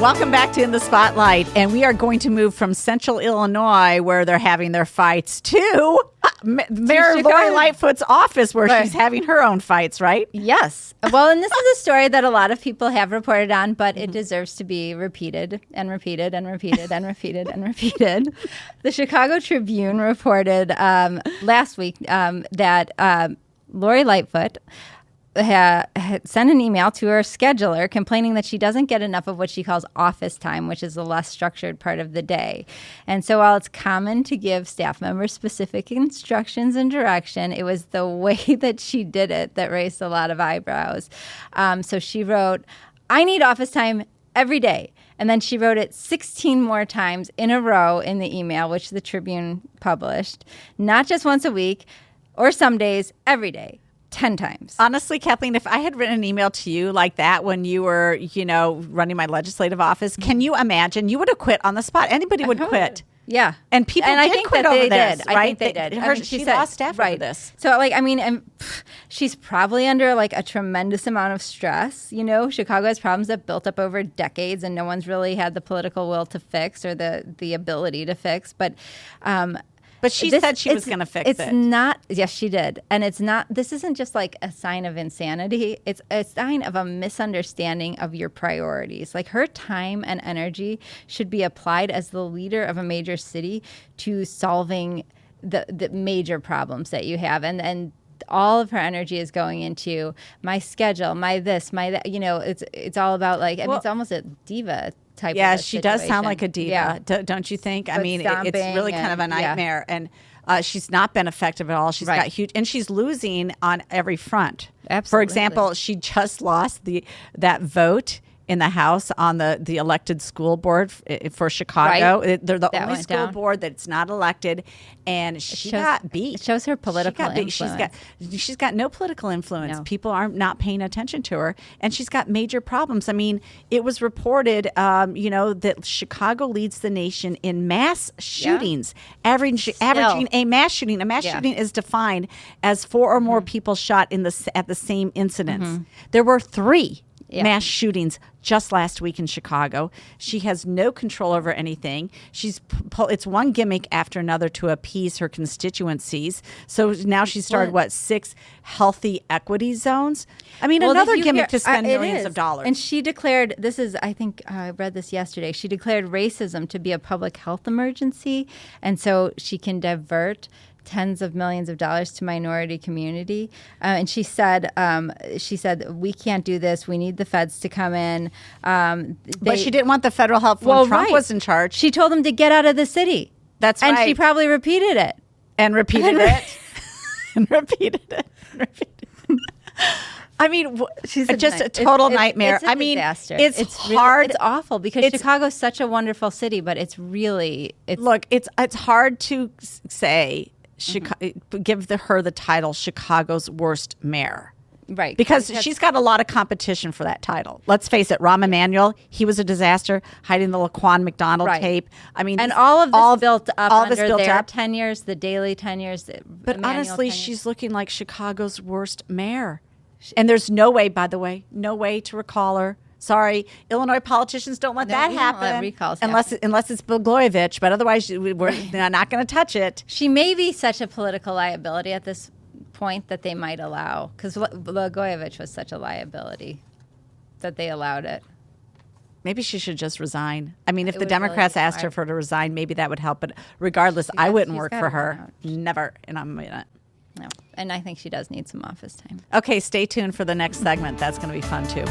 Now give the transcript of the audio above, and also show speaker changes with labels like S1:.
S1: Welcome back to In the Spotlight, and we are going to move from Central Illinois, where they're having their fights, to Mayor Lori Lightfoot's office, where she's having her own fights, right?
S2: Yes. Well, and this is a story that a lot of people have reported on, but it deserves to be repeated and repeated and repeated and repeated and repeated. The Chicago Tribune reported last week that Lori Lightfoot had sent an email to her scheduler complaining that she doesn't get enough of what she calls office time, which is the less structured part of the day. And so while it's common to give staff members specific instructions and direction, it was the way that she did it that raised a lot of eyebrows. So she wrote, "I need office time every day." And then she wrote it 16 more times in a row in the email, which the Tribune published. Not just once a week or some days, every day. 10 times.
S1: Honestly, Kathleen, if I had written an email to you like that when you were, running my legislative office, can you imagine? You would have quit on the spot. Anybody would quit.
S2: Yeah.
S1: And people
S2: I
S1: did
S2: think
S1: quit
S2: that
S1: over
S2: they
S1: this,
S2: did.
S1: right?
S2: I think they did.
S1: She lost staff over this.
S2: So, she's probably under, a tremendous amount of stress. Chicago has problems that built up over decades, and no one's really had the political will to fix or the ability to fix. But
S1: she said she was going to fix it.
S2: It's not. Yes, she did. And it's not. This isn't just like a sign of insanity. It's a sign of a misunderstanding of your priorities. Like, her time and energy should be applied as the leader of a major city to solving the major problems that you have. And all of her energy is going into my schedule, my this, my that. It's all about it's almost a diva type of
S1: she does sound like a diva, don't you think? I mean, it's really kind of a nightmare. And she's not been effective at all. She's got huge, and she's losing on every front.
S2: Absolutely.
S1: For example, she just lost that vote in the House on the elected school board for Chicago.
S2: Right.
S1: They're the only school board that's not elected, and she got beat.
S2: It shows her political influence.
S1: She's got no political influence. No. People are not paying attention to her, and she's got major problems. I mean, it was reported, that Chicago leads the nation in mass shootings, averaging a mass shooting. A mass shooting is defined as 4 or more people shot at the same incidents. Mm-hmm. There were 3 mass shootings just last week in Chicago. She has no control over anything. It's one gimmick after another to appease her constituencies. So now she started 6 healthy equity zones. I mean, another gimmick to spend millions of dollars.
S2: And she declared, I think I read this yesterday, she declared racism to be a public health emergency, and so she can divert tens of millions of dollars to minority community. And she said, we can't do this. We need the feds to come in.
S1: But she didn't want the federal help when Trump was in charge.
S2: She told them to get out of the city.
S1: That's right.
S2: And she probably repeated it.
S1: And repeated it. And repeated it. I mean, she's just a total nightmare.
S2: It's a disaster.
S1: It's hard.
S2: It's awful because Chicago's such a wonderful city, but it's
S1: hard to say. Give her the title Chicago's worst mayor.
S2: Right.
S1: Because she's got a lot of competition for that title. Let's face it, Rahm Emanuel, he was a disaster, hiding the Laquan McDonald tape. I mean,
S2: and all of this built up under their tenures, the daily tenures.
S1: But honestly, she's looking like Chicago's worst mayor. And there's no way, by the way, to recall her. Sorry, Illinois politicians don't let that happen.
S2: Don't let recalls
S1: unless it's Blagojevich, but otherwise we're not going to touch it.
S2: She may be such a political liability at this point that they might allow, because Blagojevich was such a liability that they allowed it.
S1: Maybe she should just resign. I mean, if the Democrats asked her for her to resign, maybe that would help. But regardless, I wouldn't work for her. Never in a minute.
S2: No, and I think she does need some office time.
S1: Okay, stay tuned for the next segment. That's going to be fun too.